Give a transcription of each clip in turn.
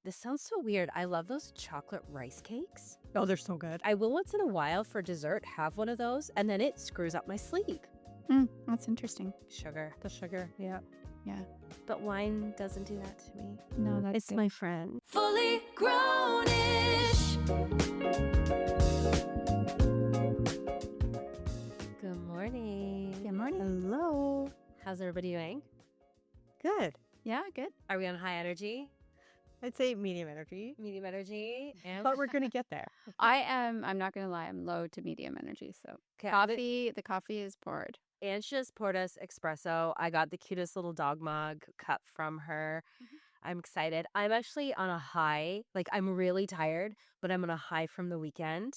this sounds so weird. I love those chocolate rice cakes. Oh, they're so good. I will once in a while for dessert have one of those, and then it screws up my sleep. That's interesting. Sugar. The sugar, yeah. Yeah. But wine doesn't do that to me. No, that's It's good. my friend. Fully Grownish. Good morning. Good morning. Hello. How's everybody doing? Good. Yeah, good. Are we on high energy? I'd say medium energy, Medium energy? but we're going to get there. I'm not going to lie, I'm low to medium energy. So Okay, the coffee is poured. Ange just poured us espresso. I got the cutest little dog mug cup from her. I'm excited. I'm actually on a high. Like, I'm really tired, but I'm on a high from the weekend.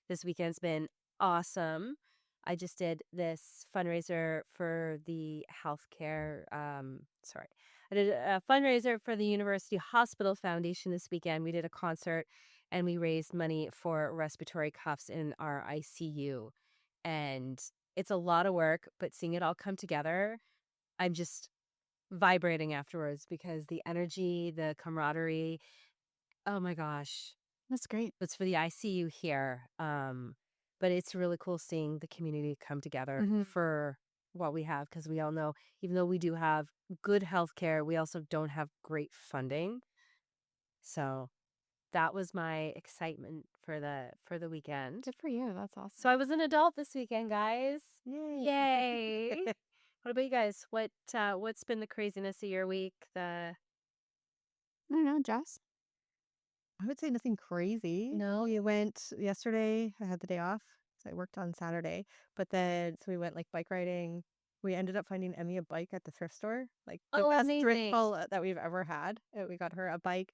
This weekend's been awesome. I just did this fundraiser for the healthcare. I did a fundraiser for the University Hospital Foundation this weekend. We did a concert and we raised money for respiratory cuffs in our ICU. And it's a lot of work, but seeing it all come together, I'm just vibrating afterwards because the energy, the camaraderie, oh my gosh. That's great. It's for the ICU here. But it's really cool seeing the community come together for what we have, because we all know, even though we do have good healthcare, we also don't have great funding. So that was my excitement for the weekend. Good for you. That's awesome. So I was an adult this weekend, guys. Yay. Yay. What about you guys? What's been the craziness of your week? I don't know, Jess. I would say nothing crazy. No? We went yesterday. I had the day off, so I worked on Saturday. But then, so we went like bike riding. We ended up finding Emmy a bike at the thrift store, like the best thrift amazing. haul that we've ever had. We got her a bike.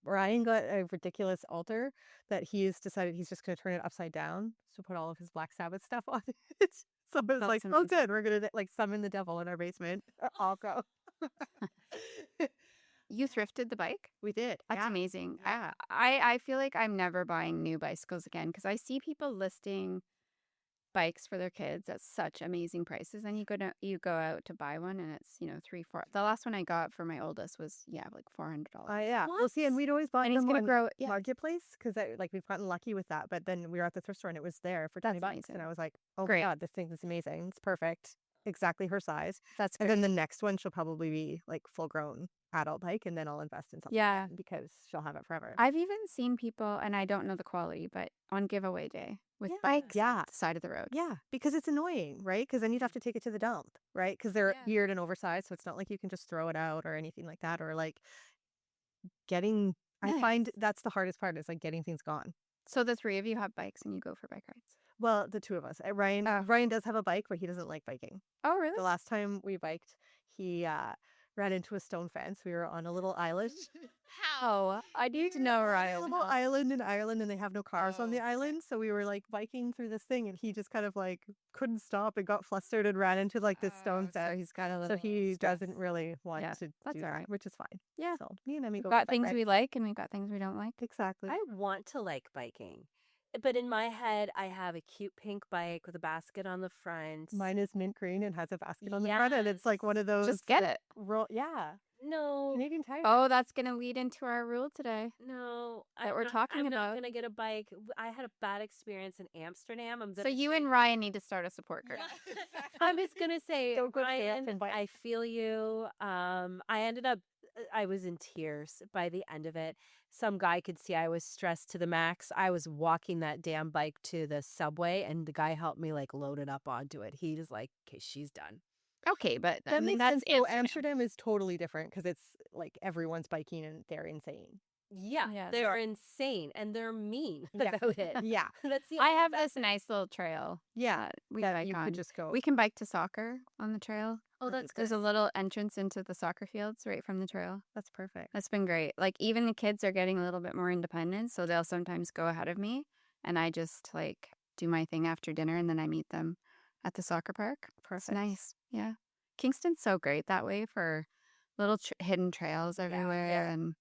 Ryan got a ridiculous altar that he's decided he's just going to turn it upside down to put all of his Black Sabbath stuff on it. So I was That's like, oh, amazing. good. We're going to like summon the devil in our basement. I'll go. You thrifted the bike? We did. That's Yeah. amazing. Yeah. I feel like I'm never buying new bicycles again because I see people listing bikes for their kids at such amazing prices, and you go out to buy one and it's $3-4. The last one I got for my oldest was like $400. Yeah. Well, see, and we'd always bought And he's them gonna on grow. Yeah, Marketplace because like we've gotten lucky with that. But then we were at the thrift store and it was there for $20, amazing. and I was like, oh Great. my God, this thing is amazing. It's perfect, exactly her size. that's And great. then the next one she'll probably be like full grown adult bike, and then I'll invest in something Yeah. again because she'll have it forever. I've even seen people, and I don't know the quality, but on giveaway day with Yeah. bikes Yeah. at the side of the road. Yeah, because it's annoying, right? Because then you'd have to take it to the dump, right? Because they're Yeah. weird and oversized, so it's not like you can just throw it out or anything like that, or like getting. I Nice. find that's the hardest part is like getting things gone. So the three of you have bikes and you go for bike rides. Well, the two of us. Ryan does have a bike, but he doesn't like biking. Oh, really? The last time we biked, he ran into a stone fence. We were on a little island. How? I need to know, A Ryan. little island in Ireland, and they have no cars on the island. So we were like biking through this thing, and he just kind of like couldn't stop and got flustered and ran into like this stone So fence. he's got a So little. he stress. doesn't really want Yeah, to that's do all that, right. which is fine. Yeah. So me and Emmy We've go got for bike things rides. we like and we've got things we don't like. Exactly. I want to like biking, but in my head, I have a cute pink bike with a basket on the front. Mine is mint green and has a basket on the front, and it's like one of those. Just get it. Yeah, No, Canadian Tire. Oh, that's going to lead into our rule today. no, That we're talking I'm not about. gonna get a bike. I had a bad experience in Amsterdam. So you and Ryan need to start a support group. I'm just gonna say, Don't go to Ryan, camp and bike. I feel you. I was in tears by the end of it. Some guy could see I was stressed to the max. I was walking that damn bike to the subway, and the guy helped me like load it up onto it. He was like, "Okay, she's done." Okay, but I That mean, makes that's sense. So Amsterdam is totally different because it's like everyone's biking and they're insane. Yeah, Yes. they are insane and they're mean Yeah. about it. Yeah. That's the I only have bad this nice little trail. Yeah. We that bike you on. could just go. We can bike to soccer on the trail. Oh, that's good. There's a little entrance into the soccer fields right from the trail. That's perfect. That's been great. Like even the kids are getting a little bit more independent, so they'll sometimes go ahead of me, and I just like do my thing after dinner, and then I meet them at the soccer park. Perfect. It's nice. Yeah. Kingston's so great that way for little hidden trails everywhere. yeah. And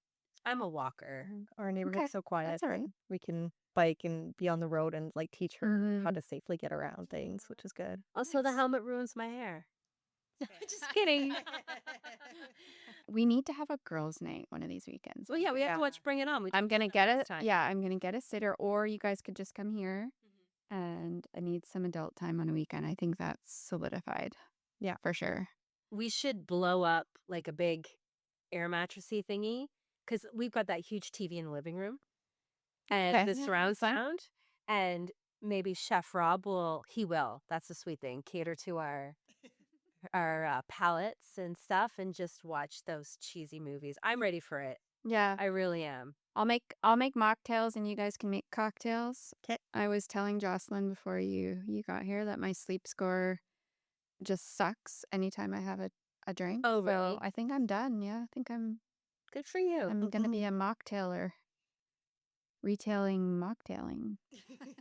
I'm a walker. Our neighborhood's Okay, so quiet. that's all right. and We can bike and be on the road and like teach her Mhm. how to safely get around things, which is good. Also, the helmet ruins my hair. Just kidding. we need to have a girls' night one of these weekends. Well, yeah, we have to watch Bring It On. We I'm talked gonna about get it a last time. I'm gonna get a sitter, or you guys could just come here. And I need some adult time on a weekend. I think that's solidified. Yeah. For sure. We should blow up like a big air mattressy thingy because we've got that huge TV in the living room and Okay. the Yeah, surround that's fine. sound. And maybe Chef Rob will, that's the sweet thing, cater to our palates and stuff and just watch those cheesy movies. I'm ready for it. Yeah. I really am. I'll make mocktails and you guys can make cocktails. 'Kay. I was telling Jocelyn before you got here that my sleep score just sucks anytime I have a drink. Oh, really? So I think I'm done. Yeah, I think I'm Good for you. gonna be a mocktailer. Retailing mocktailing.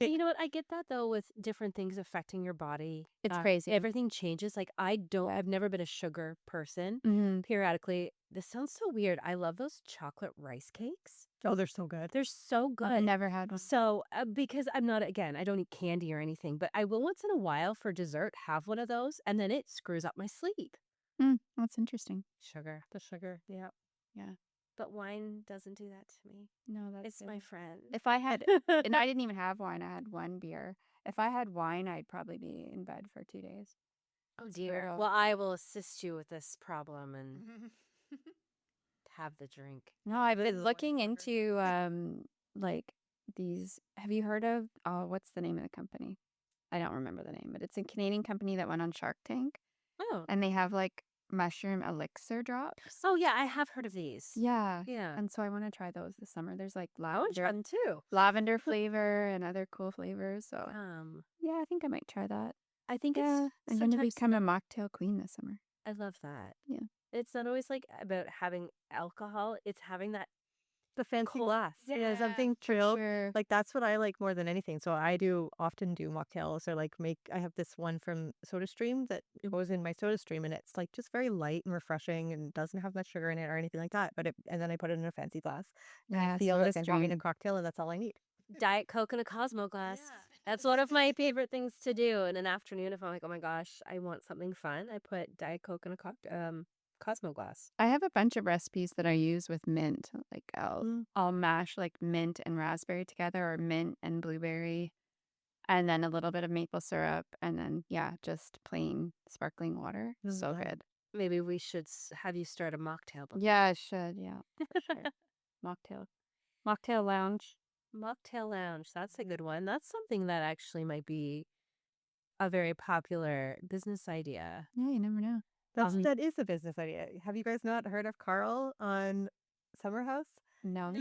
You know what? I get that though with different things affecting your body. It's crazy. Everything changes. Like I've never been a sugar person. Mm-hmm. Periodically, this sounds so weird. I love those chocolate rice cakes. Oh, they're so good. They're so good. I've never had one. So, because I'm not, again, I don't eat candy or anything, but I will once in a while for dessert have one of those, and then it screws up my sleep. That's interesting. Sugar. The sugar. Yeah. Yeah. But wine doesn't do that to me. No, that's It's my friend. If I had, and I didn't even have wine, I had one beer. If I had wine, I'd probably be in bed for 2 days. Oh, It's dear. brutal. Well, I will assist you with this problem and have the drink. No, I've This is been one looking sugar. into like these. Have you heard of? Oh, what's the name of the company? I don't remember the name, but it's a Canadian company that went on Shark Tank, Oh. and they have like mushroom elixir drops. Oh, yeah, I have heard of these. Yeah, Yeah. and so I want to try those this summer. There's like I would try them too. lavender flavor and other cool flavors. So yeah, I think I might try that. I think Yeah, it's I'm going to sometimes become a mocktail queen this summer. I love that. Yeah. It's not always like about having alcohol, it's having that The fancy cold glass. Yeah, something for chilled. sure. Like that's what I like more than anything. So I often do mocktails or like I have this one from SodaStream that goes in my SodaStream and it's like just very light and refreshing and doesn't have much sugar in it or anything like that. And then I put it in a fancy glass. Yeah, Feel it and having a SodaStream. cocktail and that's all I need. Diet Coke in a Cosmo glass. That's one of my favorite things to do in an afternoon. If I'm like, oh my gosh, I want something fun, I put Diet Coke in a Cosmo glass. I have a bunch of recipes that I use with mint. Like Mm. I'll mash like mint and raspberry together, or mint and blueberry, and then a little bit of maple syrup, and then just plain sparkling water. So Nice. good. Maybe we should have you start a mocktail. Yeah, I should. Yeah, for sure. Mocktail lounge. Mocktail Lounge. That's a good one. That's something that actually might be a very popular business idea. Yeah, you never know. That is a business idea. Have you guys not heard of Carl on Summer House? No.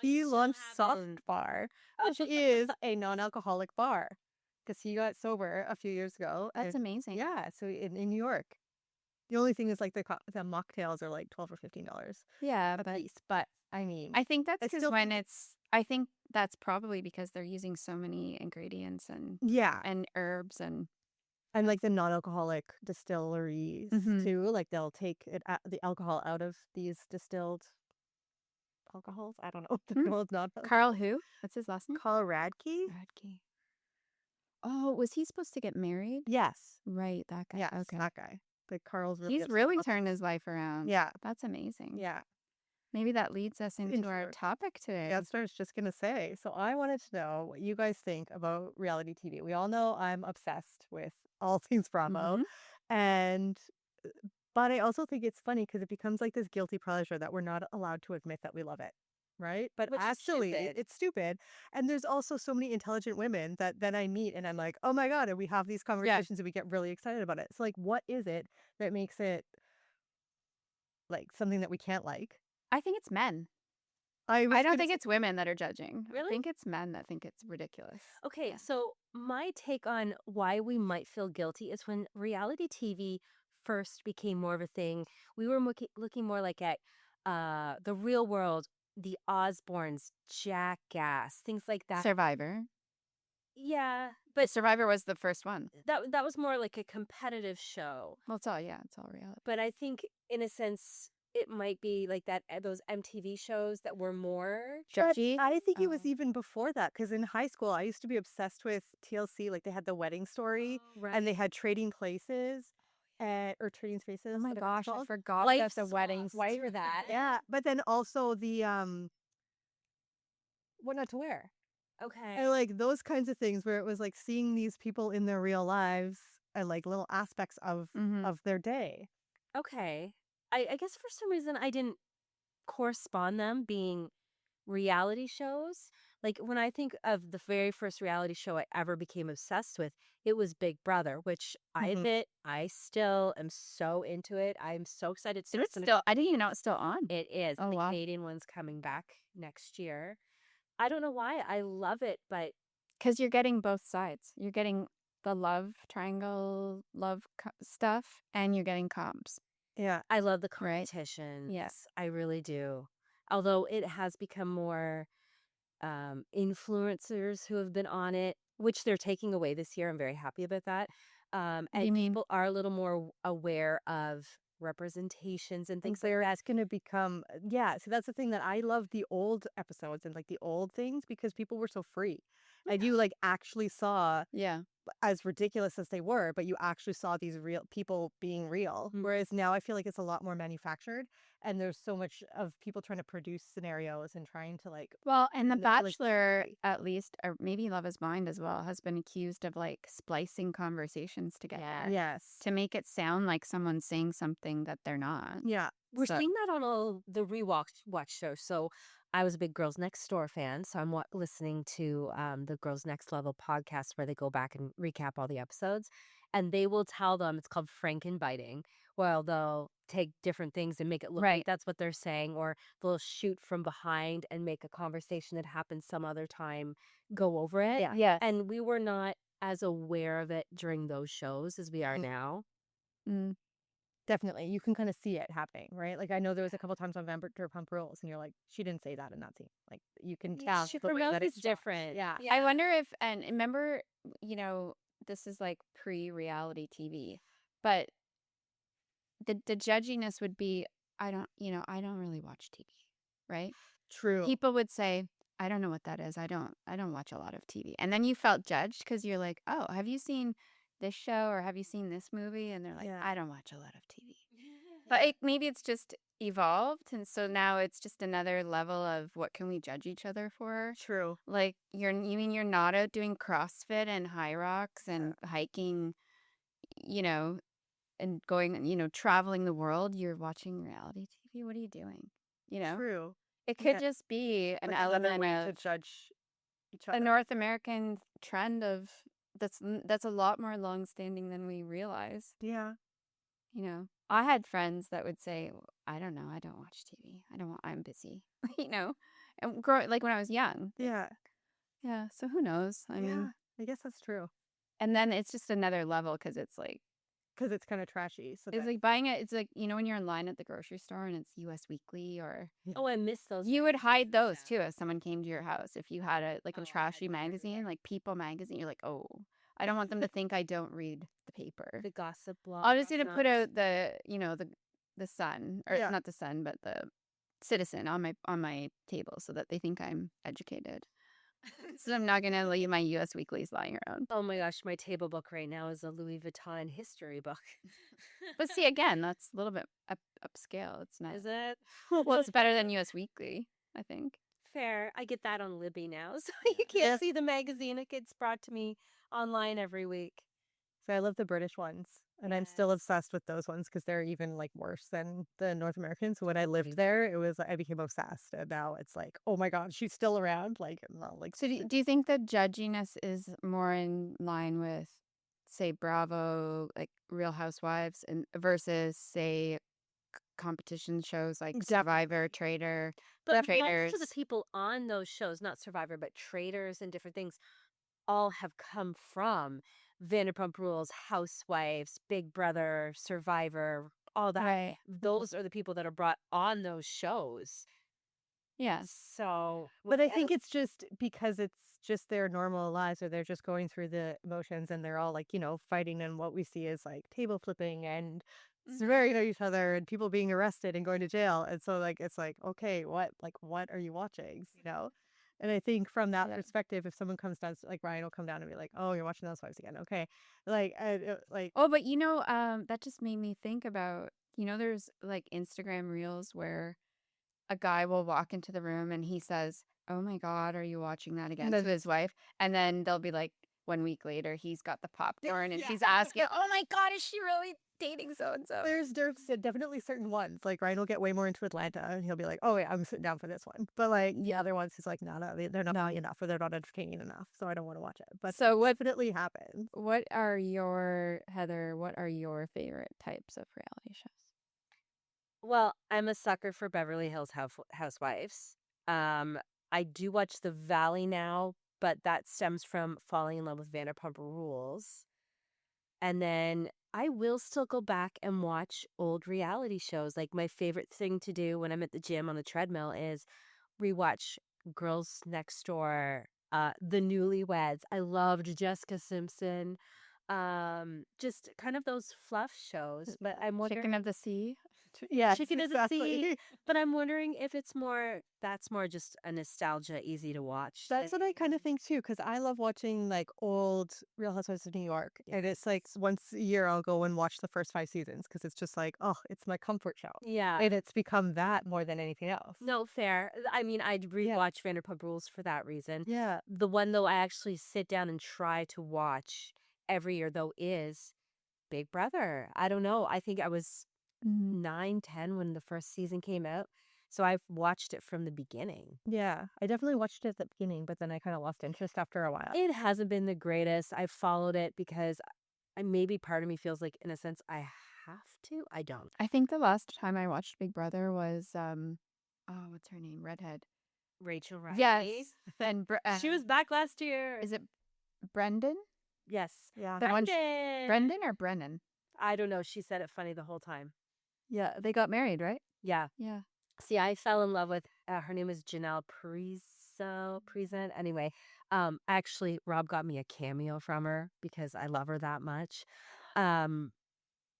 He launched Soft Bar, which is a non-alcoholic bar, because he got sober a few years ago. That's amazing. Yeah, so in New York. The only thing is like the mocktails are like $12 or $15 Yeah, a but piece. But I mean, I think that's I because still when think it's. I think that's probably because they're using so many ingredients and yeah, herbs and. and like the non-alcoholic distilleries Mhm. too. Like they'll take the alcohol out of these distilled alcohols. I don't know. Not Carl who? What's his last name? Carl Radke. Radke. Oh, was he supposed to get married? Yes. Right, that guy. Yes. Okay. That guy. Like Carl's really He's upset really about turned his life around. this. Yeah. That's amazing. Yeah. Maybe that leads us into our Introvert. topic today. That's what I was just going to say. So I wanted to know what you guys think about reality TV. We all know I'm obsessed with all things Bravo. Mhm. And but I also think it's funny because it becomes like this guilty pleasure that we're not allowed to admit that we love it. Right? But Which is actually, stupid. it's stupid. And there's also so many intelligent women that then I meet and I'm like, oh my God, and we have these conversations and we get really excited about it. So like, what is it that makes it like something that we can't like? I think it's men. I don't think it's women that are judging. I Really? think it's men that think it's ridiculous. Okay, Yeah. so my take on why we might feel guilty is when reality TV first became more of a thing, we were looking more like at the Real World, the Osbournes, Jackass, things like that. Survivor. Yeah, But but Survivor was the first one. that was more like a competitive show. Well, it's all reality. But I think in a sense it might be like that those MTV shows that were more But Judgy. I think it was Oh. even before that because in high school I used to be obsessed with TLC. Like they had the wedding story and they had Trading Places. or Trading Spaces. Oh my whatever it's gosh, I called. forgot Life that the weddings. Why for that? Yeah, but then also the What Not to Wear. Okay. And like those kinds of things where it was like seeing these people in their real lives and like little aspects Mhm. of their day. Okay. I guess for some reason I didn't correspond them being reality shows. Like when I think of the very first reality show I ever became obsessed with, it was Big Brother, which I Mhm. admit I still am so into it. I'm so excited. So it's still. I didn't even know it's still on. It is. Oh The wow. Canadian one's coming back next year. I don't know why. I love it, but Because you're getting both sides. You're getting the love triangle, stuff, and you're getting comps, Yeah. I love the right? competitions. Yeah. I really do. Although it has become more influencers who have been on it, which they're taking away this year. I'm very happy about that. What do And you mean? people are a little more aware of representations and things like Where that. it's going to become, yeah. So that's the thing that I love the old episodes and like the old things because people were so free. And you like actually saw, Yeah. as ridiculous as they were, but you actually saw these real people being real. Mhm. Whereas now I feel like it's a lot more manufactured and there's so much of people trying to produce scenarios and trying to like, Well, and The and I feel like it's Bachelor, free. at least, or maybe Love Is Blind as well, has been accused of like splicing conversations together Yeah. Yes. to make it sound like someone's saying something that they're not. Yeah. We're So- seeing that on all the watch shows. So I was a big Girls Next Door fan, so I'm listening to the Girls Next Level podcast where they go back and recap all the episodes, and they will tell them it's called Frankenbiting. Well, they'll take different things and make it look like Right. that's what they're saying, or they'll shoot from behind and make a conversation that happened some other time go over it. Yeah. Yes. And we were not as aware of it during those shows as we are Mm. now. Mm. Definitely. You can kind of see it happening, right? Like I know there was a couple times on Vanderpump Rules and you're like, she didn't say that in that scene. Like you can tell She the way that promotes it's shot. different. Yeah. I wonder if, and remember, this is like pre-reality TV, but the judginess would be, I don't really watch TV, right? True. People would say, I don't know what that is. I don't watch a lot of TV. And then you felt judged because you're like, oh, have you seen this show or have you seen this movie? And they're like, Yeah. I don't watch a lot of TV. But maybe it's just evolved. And so now it's just another level of what can we judge each other for? True. Like you mean you're not out doing CrossFit and high rocks and hiking, and going, traveling the world. You're watching reality TV. What are you doing? True. It could Yeah. just be an Like another element way of to judge each a other. North American trend that's a lot more long-standing than we realize. Yeah. I had friends that would say, I don't know, I don't watch TV. I'm busy, and like when I was young. Yeah. Yeah. So who knows? I mean, I guess that's true. and then it's just another level because it's like, Because it's kind of trashy. So it's like buying it. It's like, when you're in line at the grocery store and it's US Weekly or Oh, I miss those. you would hide those magazines, too if someone came to your house. If you had a I trashy hid mine magazine, everywhere. like People magazine, you're like, oh, I don't want them to think I don't read the paper. The gossip blog. I'll just gonna put out the Sun, or Yeah. not the Sun, but the Citizen on my table so that they think I'm educated. So I'm not gonna leave my US Weeklies lying around. Oh my gosh, my table book right now is a Louis Vuitton history book. But see, again, that's a little bit upscale. It's not. Is it? Well, it's better than US Weekly, I think. Fair. I get that on Libby now, so you can't see the magazine. It gets brought to me online every week. So I love the British ones. And I'm still obsessed with those ones because they're even like worse than the North Americans. So when I lived there, I became obsessed. And now it's like, oh my God, she's still around. Like, no, like. So do you think the judginess is more in line with, say, Bravo, like Real Housewives, and versus, say, competition shows like Survivor, Trader, But Traders? most of the people on those shows, not Survivor, but Traders and different things, all have come from Vanderpump Rules, Housewives, Big Brother, Survivor, all that. Right. Those are the people that are brought on those shows. Yeah. So, But I think it's just because it's just their normal lives or they're just going through the emotions and they're all like, fighting. And what we see is like table flipping and swearing at each other and people being arrested and going to jail. And so like, it's like, okay, what are you watching? And I think from that Yeah. perspective, if someone comes down, like Ryan will come down and be like, "Oh, you're watching Housewives again, okay?" Like Oh, but that just made me think about, there's like Instagram reels where a guy will walk into the room and he says, "Oh my God, are you watching that again?" And to then his wife. And then they'll be like, 1 week later, he's got the popcorn and Yeah. she's asking, "Oh my God, is she really dating so and so?" there's definitely certain ones. Like Ryan will get way more into Atlanta, and he'll be like, "Oh yeah, I'm sitting down for this one." But like the other ones, he's like, "No, they're not funny enough, or they're not entertaining enough, so I don't want to watch it." But So what definitely happens. Heather, what are your favorite types of reality shows? Well, I'm a sucker for Beverly Hills Housewives. Um, I do watch The Valley now, but that stems from falling in love with Vanderpump Rules. And then I will still go back and watch old reality shows. Like my favorite thing to do when I'm at the gym on the treadmill is rewatch Girls Next Door, The Newlyweds. I loved Jessica Simpson. Just kind of those fluff shows. But I'm wondering, Chicken of the Sea? Yeah, Chicken of the Sea. But I'm wondering if that's more just a nostalgia, easy to watch. That's what I kind of think too, because I love watching like old Real Housewives of New York, and it's like once a year I'll go and watch the first 5 seasons because it's just like, oh, it's my comfort show, Yeah. and it's become that more than anything else. No, fair. I mean, I'd rewatch Vanderpump Rules for that reason. Yeah, The one, though, I actually sit down and try to watch every year, though, is Big Brother. I don't know. I think I was 9, 10 when the first season came out. So I've watched it from the beginning. yeah, I definitely watched it at the beginning, but then I kind of lost interest after a while. It hasn't been the greatest. I've followed it because maybe part of me feels like, in a sense, I have to. I don't. I think the last time I watched Big Brother was what's her name? Redhead. Rachel Riley. Yes. And She was back last year. is it Brendan? Yes. Yeah, The one Brendan. Brendan or Brennan? I don't know. She said it funny the whole time. Yeah, they got married, right? Yeah. Yeah. See, I fell in love with her name is Janelle Present. Anyway, actually Rob got me a cameo from her because I love her that much.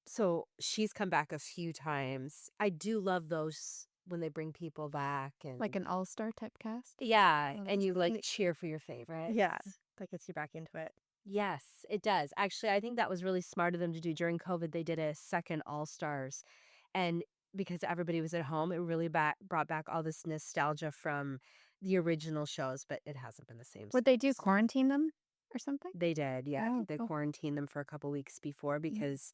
So she's come back a few times. I do love those when they bring people back and Like an all-star type cast? yeah, Oh, and that's you like cheer for your favorites. yeah, that gets you back into it. Yes, it does. Actually, I think that was really smart of them to do during COVID. They did a second All Stars. And because everybody was at home, it really brought back all this nostalgia from the original shows, but it hasn't been the same Would they do since. quarantine them or something? They did, yeah. I Oh, think they cool. quarantined them for a couple weeks before because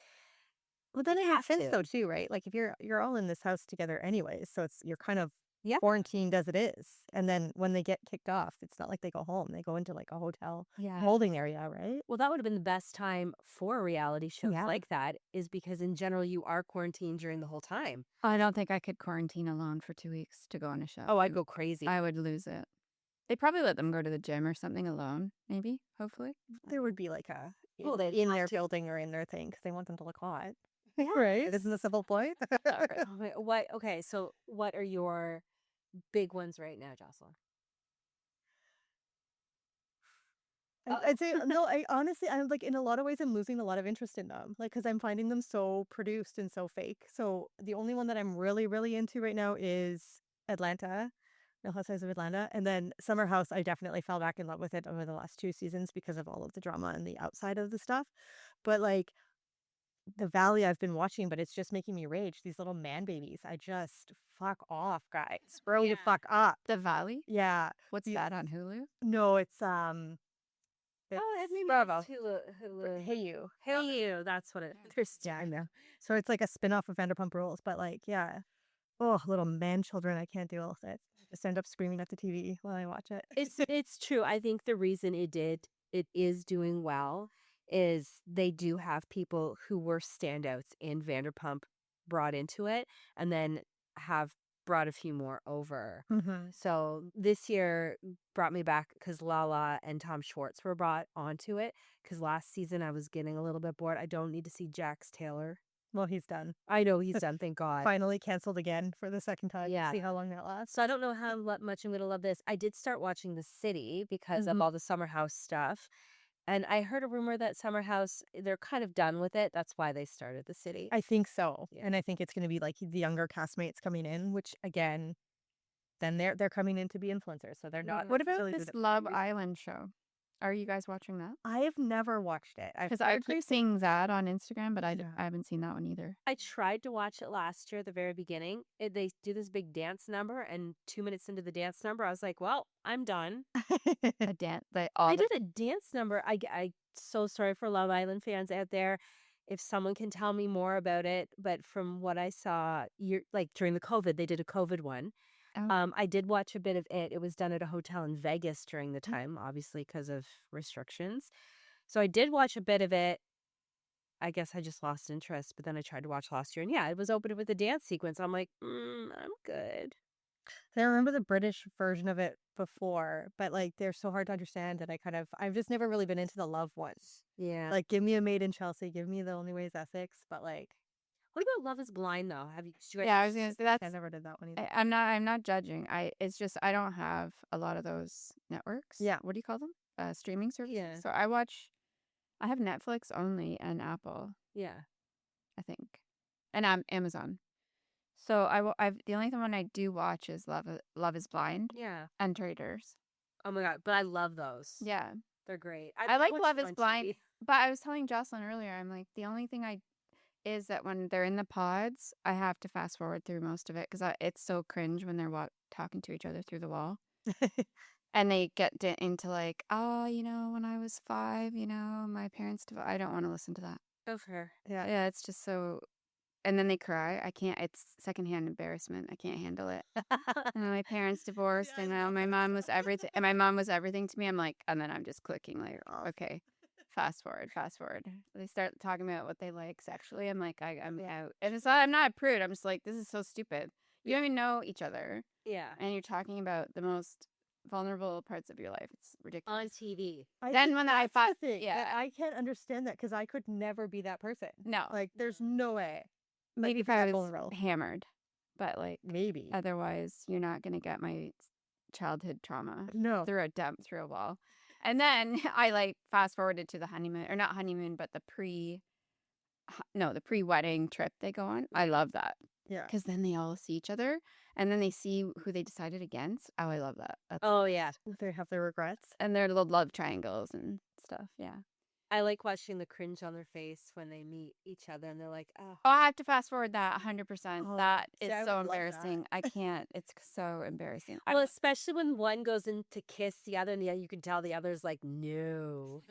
Well, then it have makes sense to. though too, right? Like if you're all in this house together anyways, so you're kind of Yeah. quarantined as it is, and then when they get kicked off, it's not like they go home; they go into like a hotel Yeah. holding area, right? Well, that would have been the best time for reality shows Yeah. like that, is because in general you are quarantined during the whole time. I don't think I could quarantine alone for 2 weeks to go on a show. Oh, I'd go crazy. I would lose it. They probably let them go to the gym or something alone, maybe, hopefully. There would be like a Well, they'd in have their to. building or in their thing because they want them to look hot, Yeah. right? Isn't this the whole point? All right. What? Okay. So, what are your big ones right now, Jocelyn? I'd say no. I honestly, I'm like in a lot of ways, I'm losing a lot of interest in them, like because I'm finding them so produced and so fake. So the only one that I'm really, really into right now is Atlanta, Real Housewives of Atlanta, and then Summer House. I definitely fell back in love with it over the last 2 seasons because of all of the drama and the outside of the stuff. But like the Valley, I've been watching, but it's just making me rage. These little man babies. I just fuck off, guys. Grow the Yeah. fuck up. The Valley? Yeah. What's These- that on Hulu? No, it's Oh, maybe Bravo. it's Hulu. Hey You. Hey you. That's what it. There's I know. So it's like a spin-off of Vanderpump Rules, but like, yeah. Oh, little man children, I can't deal with it. I just end up screaming at the TV while I watch it. It's true. I think the reason it is doing well is they do have people who were standouts in Vanderpump brought into it, and then have brought a few more over. Mm-hmm. So this year brought me back because Lala and Tom Schwartz were brought onto it. Because last season I was getting a little bit bored. I don't need to see Jax Taylor. Well, he's done. I know he's done, thank God. Finally canceled again for the second time. Yeah. See how long that lasts. So I don't know how much I'm going to love this. I did start watching The City because of all the Summer House stuff. And I heard a rumor that Summer House, they're kind of done with it. That's why they started The City. I think so. Yeah. And I think it's going to be like the younger castmates coming in, which again, then they're coming in to be influencers. So they're not What about necessarily this doing it for Love reason. Island show? Are you guys watching that? I've never watched it. I've Because I heard keep great seeing that on Instagram, but I Yeah. haven't seen that one either. I tried to watch it last year at the very beginning. They do this big dance number, and 2 minutes into the dance number, I was like, well, I'm done. A dance, I did a dance number. I so sorry for Love Island fans out there. If someone can tell me more about it, but from what I saw, like during the COVID, they did a COVID one. Oh. I did watch a bit of it. It was done at a hotel in Vegas during the time, obviously because of restrictions. So I did watch a bit of it. I guess I just lost interest, but then I tried to watch last year, and yeah, it was opened with a dance sequence. I'm like, I'm good. I remember the British version of it before, but like they're so hard to understand, and I've just never really been into the love ones. Yeah. Like, give me a Made in Chelsea, give me The Only Way is Essex, but like, What about Love Is Blind though? Have you? Did you guys- Yeah, I was gonna say I never did that one either. I'm not judging. It's just I don't have a lot of those networks. Yeah. What do you call them? Streaming services. Yeah. So I have Netflix only and Apple, Yeah. I think, and Amazon. So the only one I do watch is Love Is Blind Yeah. and Traders. Oh my god, but I love those. Yeah, They're great. I like watch Love them Is on Blind, TV. but I was telling Jocelyn earlier, I'm like the only thing is that when they're in the pods, I have to fast forward through most of it because it's so cringe when they're talking to each other through the wall. And they get into like, oh, when I was 5, my parents, I don't want to listen to that. Go for her. Yeah. Yeah, it's just so, and then they cry. I can't, it's secondhand embarrassment. I can't handle it. And my parents divorced, Yeah, I and love my that mom was stuff. everything, and my mom was everything to me. I'm like, and then I'm just clicking like, oh, okay, fast forward. They start talking about what they like sexually. I'm like, I'm out. And it's not, I'm not a prude. I'm just like, this is so stupid. You don't even know each other, Yeah. and you're talking about the most vulnerable parts of your life. It's ridiculous. On TV. Then when I that's thought- the thing. yeah. I can't understand that because I could never be that person. No, Like, there's no way. maybe if you're I that was vulnerable. hammered, but like Maybe. otherwise, you're not gonna get my childhood trauma No. through a wall. And then I like fast forwarded to the honeymoon, or not honeymoon, but the pre-wedding trip they go on. I love that Yeah. because then they all see each other, and then they see who they decided against. Oh, I love that. Oh yeah. They have their regrets. And their little love triangles and stuff. Yeah. I like watching the cringe on their face when they meet each other, and they're like, oh. Oh, I have to fast forward that 100%. Oh, That see, is I so would love that. embarrassing. I can't. It's so embarrassing. Well, especially when one goes in to kiss the other, and you can tell the other's like, no.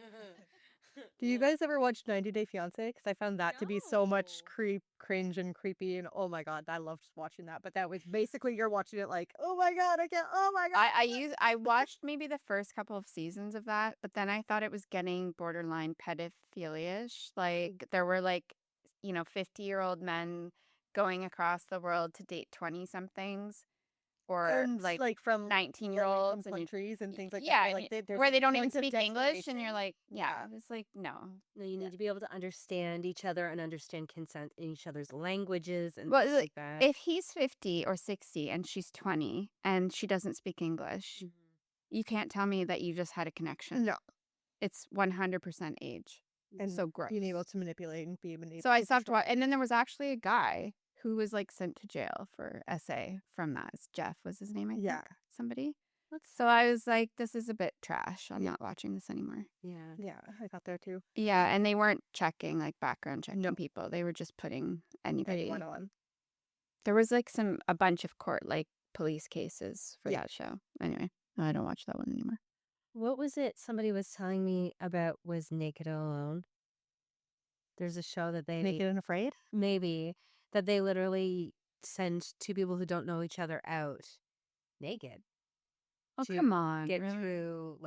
Do you guys ever watch 90 Day Fiancé? Because I found that to be so much No. cringe and creepy, and oh my god, I loved watching that. But that was basically you're watching it like, oh my god, I can't. Oh my god. I watched maybe the first couple of seasons of that, but then I thought it was getting borderline pedophilia-ish. Like there were 50-year-old men going across the world to date 20-somethings, or And like from 19-year-olds and countries and things like yeah, that. Like there's where a they don't even point of speak English, and desperation. you're like, yeah, it's like no. No, you need to be able to understand each other and understand consent in each other's languages and Well, things like that. If he's 50 or 60 and she's 20 and she doesn't speak English, Mhm. you can't tell me that you just had a connection. No. It's 100% age. And so gross. being able to manipulate and be manipulated. So I stopped watching. And then there was actually a guy who was sent to jail for SA from that. Jeff was his name, I think. Yeah. Somebody. So I was like, this is a bit trash. I'm not watching this anymore. Yeah. Yeah, I got there too. Yeah, and they weren't checking, background checking people. They were just putting anybody. Anyone on. There was a bunch of court, police cases for that show. Anyway, I don't watch that one anymore. What was it somebody was telling me about was Naked and Alone? There's a show that they Naked and Afraid? maybe that they literally send two people who don't know each other out naked. Oh, to come on. Get really? through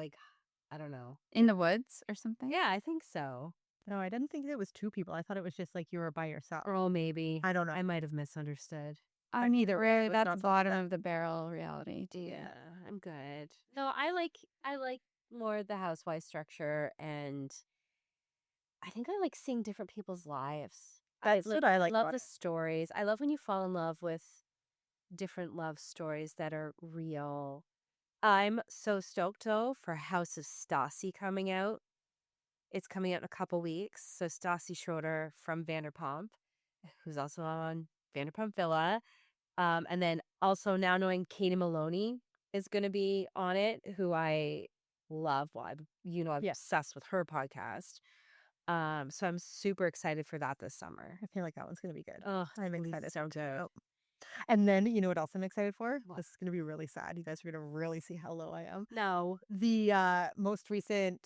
I don't know. In the woods or something? Yeah, I think so. No, I didn't think it was two people. I thought it was just like you were by yourself. Or maybe. I don't know. I might have misunderstood. I mean, either way, it was that's not bottom something of the barrel reality. Yeah, I'm good. No, I like more the housewife structure, and I think I like seeing different people's lives. That's what I like love about the it. stories. I love when you fall in love with different love stories that are real. I'm so stoked though for House of Stassi coming out. It's coming out in a couple weeks. So Stassi Schroeder from Vanderpump, who's also on Vanderpump Villa. And then Also, now knowing Katie Maloney is going to be on it, who I love. Well, I'm Yeah. obsessed with her podcast. So I'm super excited for that this summer. I feel like that one's going to be good. Oh, I'm it's excited. so good. Oh. And then, you know what else I'm excited for? What? This is going to be really sad. You guys are going to really see how low I am. No. The most recent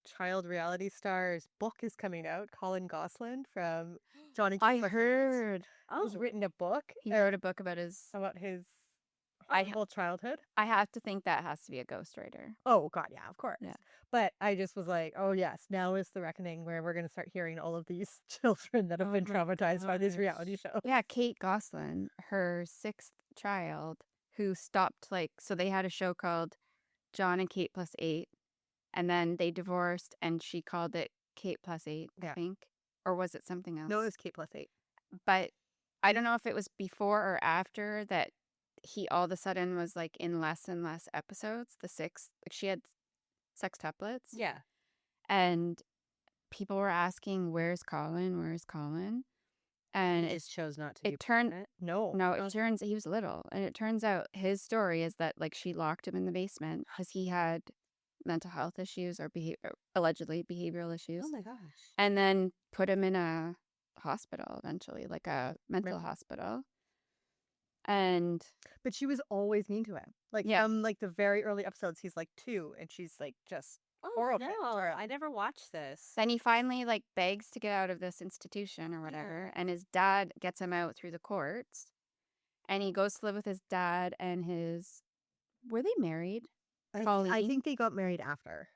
child reality star's book is coming out. Colin Gosselin from Johnny I Cash heard has written a book he wrote a book about his. about his I horrible childhood. I have to think that has to be a ghostwriter. Oh, God, yeah, of course. Yeah. But I just was like, oh, yes, now is the reckoning where we're going to start hearing all of these children that have Oh been my traumatized by these gosh. reality shows. Yeah, Kate Gosselin, her sixth child, who stopped so they had a show called John and Kate plus 8, and then they divorced, and she called it Kate plus 8, I Yeah. think, or was it something else? No, it was Kate plus 8. But I don't know if it was before or after that he all of a sudden was like in less and less episodes. The sixth, like she had sextuplets, Yeah. and people were asking, "Where's Colin? Where's Colin?" And He just chose not to be it turned part of it. No. no, it turns he was little, and it turns out his story is that like she locked him in the basement because he had mental health issues or allegedly behavioral issues, Oh my gosh. and then put him in a hospital eventually, like a mental hospital. And But she was always mean to him. Like Yeah. from like the very early episodes, he's like 2, and she's like just horrible. No, I never watched this. then he finally like begs to get out of this institution or whatever, and his dad gets him out through the courts, and he goes to live with his dad and his. Were they married? I Colleen? think they got married after.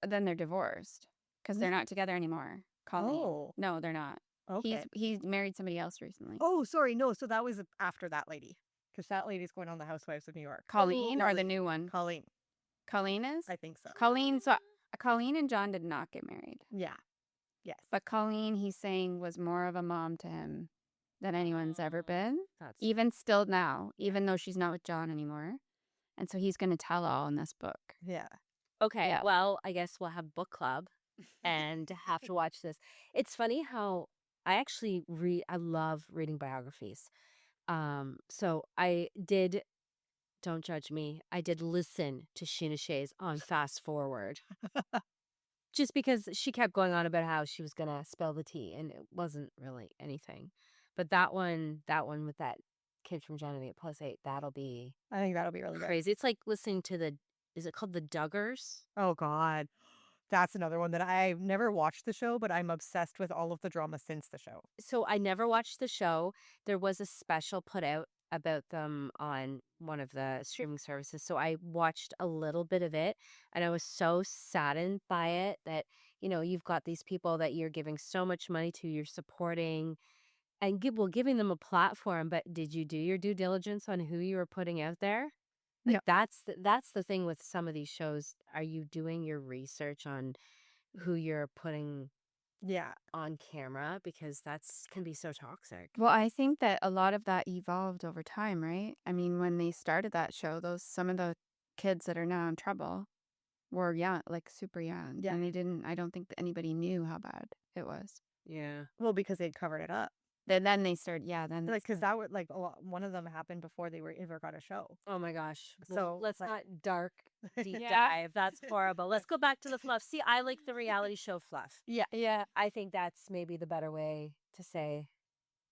Then they're divorced because they're not together anymore. Colleen. Oh. No, they're not. Okay. He's married somebody else recently. Oh, sorry. No, so that was after that lady. Because that lady's going on the Housewives of New York. Colleen or the new one? Colleen. Colleen is? I think so. Colleen and John did not get married. Yeah. Yes. But Colleen, he's saying, was more of a mom to him than anyone's ever been. That's Even still now, even though she's not with John anymore. And so he's going to tell all in this book. Yeah. okay. Yeah. Well, I guess we'll have book club and have to watch this. It's funny how I actually I love reading biographies. So I did, don't judge me, I did listen to Sheena Shea's on Fast Forward. Just because she kept going on about how she was going to spill the tea, and it wasn't really anything. But that one with that kid from Johnny plus 8, that'll be I think that'll be really good. crazy. It's like listening to is it called The Duggars? Oh, God. That's another one that I've never watched the show, but I'm obsessed with all of the drama since the show. So I never watched the show. There was a special put out about them on one of the streaming services. So I watched a little bit of it, and I was so saddened by it that, you've got these people that you're giving so much money to, you're supporting and giving them a platform. But did you do your due diligence on who you were putting out there? Like, Yeah. that's the thing with some of these shows. Are you doing your research on who you're putting Yeah. on camera? Because can be so toxic. Well, I think that a lot of that evolved over time, right? I mean, when they started that show, some of the kids that are now in trouble were young, like super young. Yeah. And I don't think that anybody knew how bad it was. Yeah. Well, because they'd covered it up. Then they started, Like, because that would, like, one of them happened before they ever got a show. Oh my gosh. So, Let's like- not dark deep Yeah. dive. That's horrible. Let's go back to the fluff. See, I like the reality show fluff. Yeah. I think that's maybe the better way to say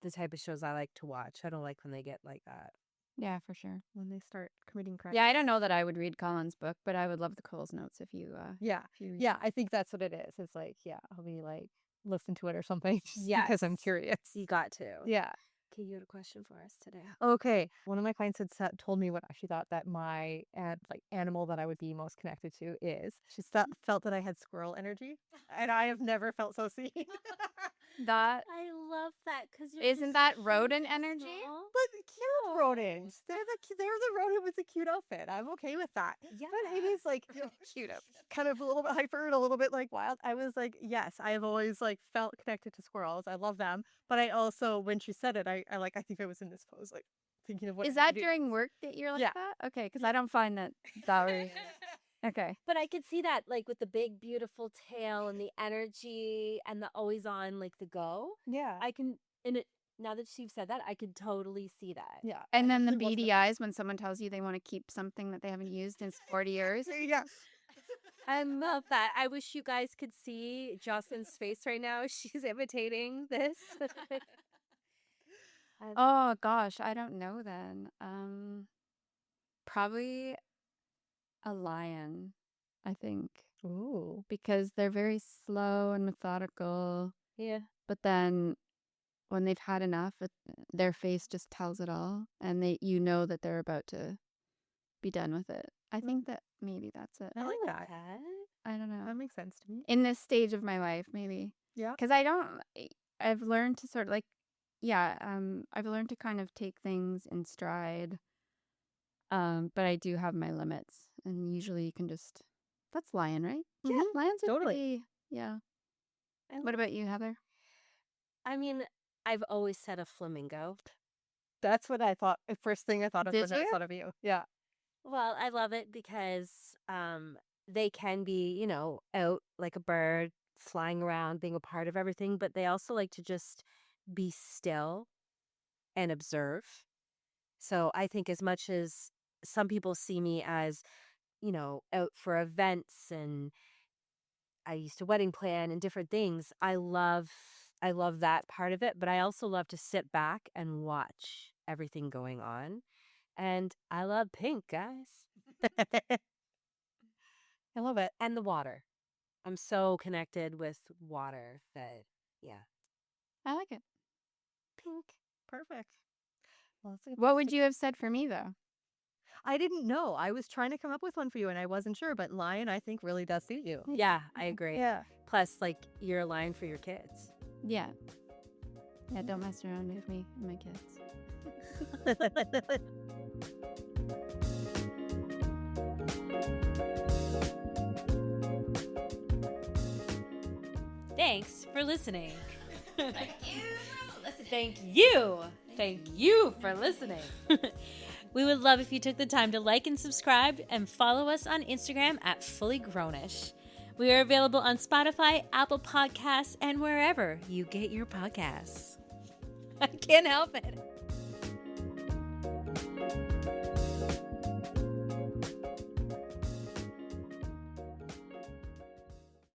the type of shows I like to watch. I don't like when they get like that. Yeah, for sure. When they start committing crimes. Yeah, I don't know that I would read Colin's book, but I would love the Cole's notes if you Yeah. if you read Yeah, I think that's what it is. It's like, yeah, I'll be like, listen to it or something. Just because I'm Yes. curious. You got to. Yeah. Okay, you had a question for us today. Okay. One of my clients had told me what she thought that my animal that I would be most connected to is. She felt that I had squirrel energy, and I have never felt so seen. that. I love that because Isn't that rodent energy? But cute rodents. They're the rodent with the cute outfit. I'm okay with that. Yeah. But it is like Cute up. kind of a little bit hyper and a little bit like wild. I was like, yes, I have always like felt connected to squirrels. I love them. But I also, when she said it, I think I was in this pose, like thinking of what Is I that do. during work that you're like Yeah. that? Okay, because I don't find that really. Okay. But I could see that, like, with the big, beautiful tail and the energy and the always on, like, the go. Yeah. I can, and Now that you've said that, I could totally see that. Yeah. And then the Actually, beady eyes when someone tells you they want to keep something that they haven't used in 40 years. Yeah. I love that. I wish you guys could see Jocelyn's face right now. She's imitating this. Oh gosh, I don't know then. Probably a lion, I think, Ooh. because they're very slow and methodical. Yeah. But then when they've had enough, their face just tells it all, and you know that they're about to be done with it. I think that maybe that's it. I like that. I don't know. That makes sense to me. In this stage of my life, maybe. Yeah. Because I've learned to sort of like, I've learned to kind of take things in stride. But I do have my limits, and usually you can just, that's lion, right? Yeah, Mhm. lions are Totally. pretty, yeah. What about you, Heather? I mean, I've always said a flamingo. That's what I thought. The first thing I thought of Did when I you? thought of you. Yeah. Well, I love it because they can be, out like a bird, flying around, being a part of everything, but they also like to just be still and observe. So I think as much as some people see me as, out for events and I used to wedding plan and different things, I love that part of it, but I also love to sit back and watch everything going on. And I love pink, guys. I love it. And the water. I'm so connected with water that, yeah. I like it. Pink. Perfect. Well, that's a good What would you have said for me, though? I didn't know. I was trying to come up with one for you and I wasn't sure, but lion I think really does suit you. Yeah, I agree. Yeah. Plus, like, you're a line for your kids. Yeah. Yeah, don't mess around with me and my kids. Thanks for listening. Thank you. Thank you for listening. We would love if you took the time to like and subscribe and follow us on Instagram at Fully Grownish. We are available on Spotify, Apple Podcasts, and wherever you get your podcasts. I can't help it.